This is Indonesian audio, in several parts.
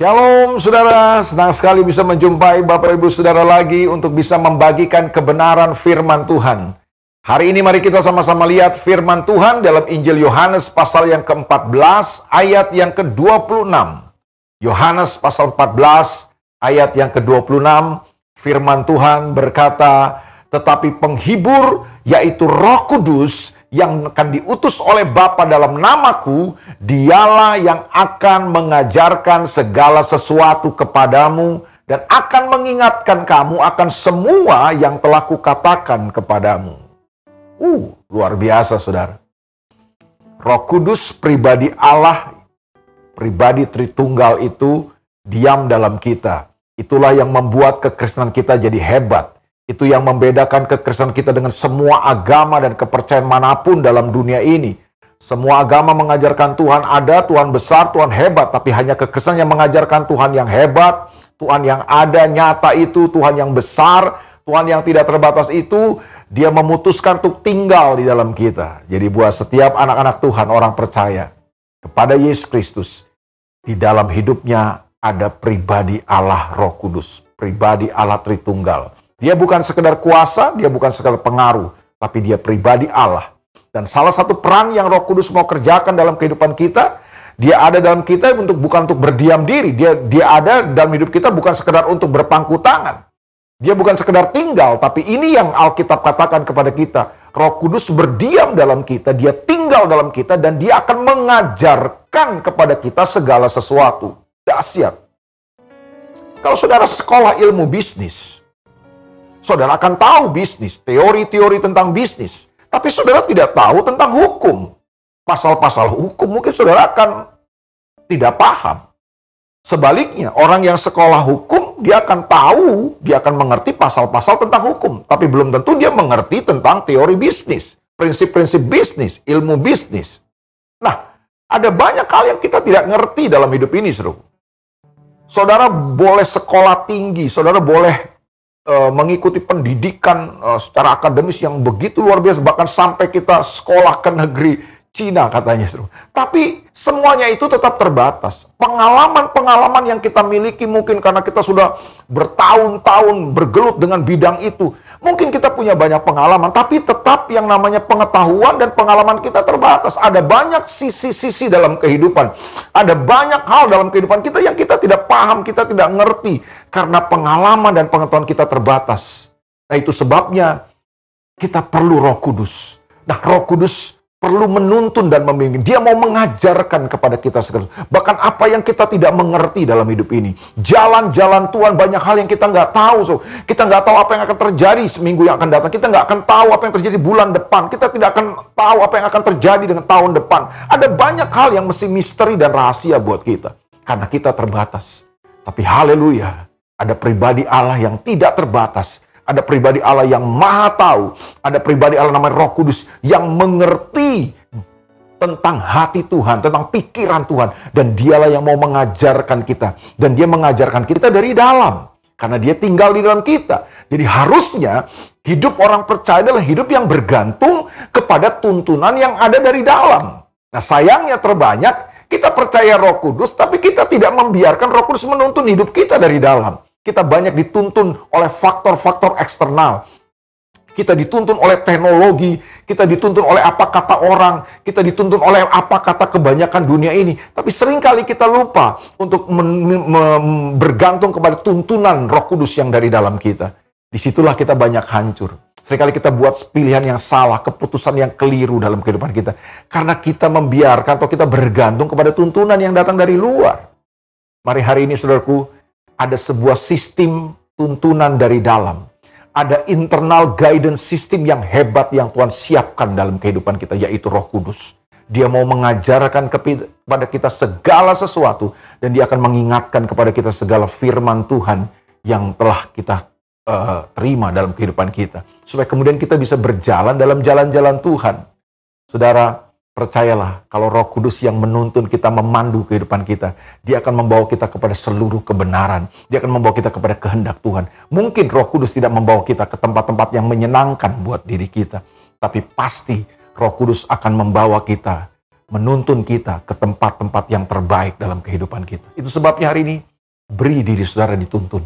Shalom saudara, senang sekali bisa menjumpai Bapak Ibu Saudara lagi untuk bisa membagikan kebenaran firman Tuhan. Hari ini mari kita sama-sama lihat firman Tuhan dalam Injil Yohanes pasal yang ke-14 ayat yang ke-26. Yohanes pasal 14 ayat yang ke-26, firman Tuhan berkata, "Tetapi penghibur, yaitu Roh Kudus, yang akan diutus oleh Bapa dalam namaku, dialah yang akan mengajarkan segala sesuatu kepadamu dan akan mengingatkan kamu akan semua yang telah kukatakan kepadamu." Luar biasa saudara. Roh Kudus, pribadi Allah, pribadi Tritunggal itu diam dalam kita. Itulah yang membuat kekristenan kita jadi hebat. Itu yang membedakan kekristenan kita dengan semua agama dan kepercayaan manapun dalam dunia ini. Semua agama mengajarkan Tuhan ada, Tuhan besar, Tuhan hebat. Tapi hanya kekristenan yang mengajarkan Tuhan yang hebat, Tuhan yang ada, nyata itu, Tuhan yang besar, Tuhan yang tidak terbatas itu, Dia memutuskan untuk tinggal di dalam kita. Jadi buat setiap anak-anak Tuhan, orang percaya kepada Yesus Kristus, di dalam hidupnya ada pribadi Allah Roh Kudus, pribadi Allah Tritunggal. Dia bukan sekedar kuasa, dia bukan sekedar pengaruh, tapi dia pribadi Allah. Dan salah satu peran yang Roh Kudus mau kerjakan dalam kehidupan kita, dia ada dalam kita bukan untuk berdiam diri. Dia ada dalam hidup kita bukan sekedar untuk berpangku tangan. Dia bukan sekedar tinggal, tapi ini yang Alkitab katakan kepada kita. Roh Kudus berdiam dalam kita, dia tinggal dalam kita, dan dia akan mengajarkan kepada kita segala sesuatu. Dahsyat. Kalau saudara sekolah ilmu bisnis, saudara akan tahu bisnis, teori-teori tentang bisnis. Tapi saudara tidak tahu tentang hukum. Pasal-pasal hukum mungkin saudara akan tidak paham. Sebaliknya, orang yang sekolah hukum, dia akan tahu, dia akan mengerti pasal-pasal tentang hukum. Tapi belum tentu dia mengerti tentang teori bisnis, prinsip-prinsip bisnis, ilmu bisnis. Nah, ada banyak hal yang kita tidak ngerti dalam hidup ini, saudara. Saudara boleh sekolah tinggi, saudara boleh mengikuti pendidikan secara akademis yang begitu luar biasa, bahkan sampai kita sekolah ke negeri Cina katanya. Tapi semuanya itu tetap terbatas. Pengalaman-pengalaman yang kita miliki mungkin karena kita sudah bertahun-tahun bergelut dengan bidang itu. Mungkin kita punya banyak pengalaman, tapi tetap yang namanya pengetahuan dan pengalaman kita terbatas. Ada banyak sisi-sisi dalam kehidupan. Ada banyak hal dalam kehidupan kita yang kita tidak paham, kita tidak ngerti. Karena pengalaman dan pengetahuan kita terbatas. Nah, itu sebabnya kita perlu Roh Kudus. Nah, Roh Kudus perlu menuntun dan membimbing. Dia mau mengajarkan kepada kita segala. Bahkan apa yang kita tidak mengerti dalam hidup ini. Jalan-jalan Tuhan, banyak hal yang kita nggak tahu. Kita nggak tahu apa yang akan terjadi seminggu yang akan datang. Kita nggak akan tahu apa yang terjadi bulan depan. Kita tidak akan tahu apa yang akan terjadi dengan tahun depan. Ada banyak hal yang mesti misteri dan rahasia buat kita. Karena kita terbatas. Tapi haleluya, ada pribadi Allah yang tidak terbatas. Ada pribadi Allah yang maha tahu. Ada pribadi Allah namanya Roh Kudus yang mengerti tentang hati Tuhan, tentang pikiran Tuhan. Dan dialah yang mau mengajarkan kita. Dan dia mengajarkan kita dari dalam. Karena dia tinggal di dalam kita. Jadi harusnya hidup orang percaya adalah hidup yang bergantung kepada tuntunan yang ada dari dalam. Nah, sayangnya terbanyak kita percaya Roh Kudus, tapi kita tidak membiarkan Roh Kudus menuntun hidup kita dari dalam. Kita banyak dituntun oleh faktor-faktor eksternal. Kita dituntun oleh teknologi, kita dituntun oleh apa kata orang, kita dituntun oleh apa kata kebanyakan dunia ini. Tapi seringkali kita lupa untuk bergantung kepada tuntunan Roh Kudus yang dari dalam kita. Disitulah kita banyak hancur. Seringkali kita buat pilihan yang salah, keputusan yang keliru dalam kehidupan kita. Karena kita membiarkan atau kita bergantung kepada tuntunan yang datang dari luar. Mari hari ini saudaraku, ada sebuah sistem tuntunan dari dalam. Ada internal guidance system yang hebat yang Tuhan siapkan dalam kehidupan kita, yaitu Roh Kudus. Dia mau mengajarkan kepada kita segala sesuatu, dan dia akan mengingatkan kepada kita segala firman Tuhan yang telah kita terima dalam kehidupan kita. Supaya kemudian kita bisa berjalan dalam jalan-jalan Tuhan. Saudara, percayalah, kalau Roh Kudus yang menuntun kita, memandu kehidupan kita, dia akan membawa kita kepada seluruh kebenaran. Dia akan membawa kita kepada kehendak Tuhan. Mungkin Roh Kudus tidak membawa kita ke tempat-tempat yang menyenangkan buat diri kita. Tapi pasti Roh Kudus akan membawa kita, menuntun kita ke tempat-tempat yang terbaik dalam kehidupan kita. Itu sebabnya hari ini, beri diri saudara dituntun.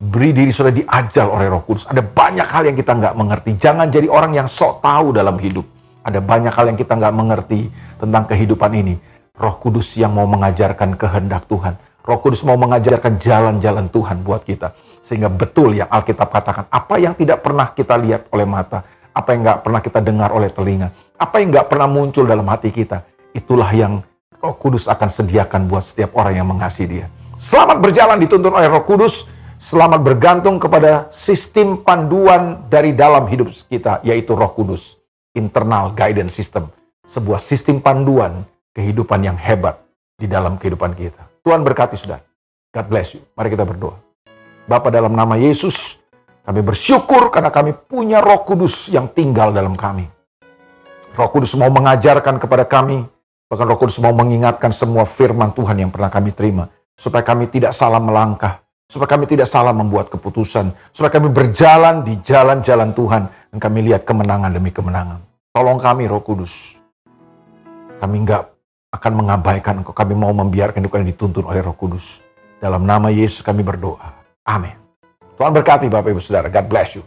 Beri diri saudara diajar oleh Roh Kudus. Ada banyak hal yang kita nggak mengerti. Jangan jadi orang yang sok tahu dalam hidup. Ada banyak hal yang kita nggak mengerti tentang kehidupan ini. Roh Kudus yang mau mengajarkan kehendak Tuhan. Roh Kudus mau mengajarkan jalan-jalan Tuhan buat kita. Sehingga betul yang Alkitab katakan. Apa yang tidak pernah kita lihat oleh mata. Apa yang nggak pernah kita dengar oleh telinga. Apa yang nggak pernah muncul dalam hati kita. Itulah yang Roh Kudus akan sediakan buat setiap orang yang mengasihi Dia. Selamat berjalan dituntun oleh Roh Kudus. Selamat bergantung kepada sistem panduan dari dalam hidup kita, yaitu Roh Kudus. Internal guidance system. Sebuah sistem panduan kehidupan yang hebat di dalam kehidupan kita. Tuhan berkati saudara. God bless you. Mari kita berdoa. Bapa, dalam nama Yesus, kami bersyukur karena kami punya Roh Kudus yang tinggal dalam kami. Roh Kudus mau mengajarkan kepada kami, bahkan Roh Kudus mau mengingatkan semua firman Tuhan yang pernah kami terima, supaya kami tidak salah melangkah, supaya kami tidak salah membuat keputusan, supaya kami berjalan di jalan-jalan Tuhan, dan kami lihat kemenangan demi kemenangan. Tolong kami, Roh Kudus. Kami enggak akan mengabaikan Engkau, kami mau membiarkan hidup kami dituntun oleh Roh Kudus. Dalam nama Yesus kami berdoa. Amin. Tuhan berkati Bapak Ibu Saudara. God bless you.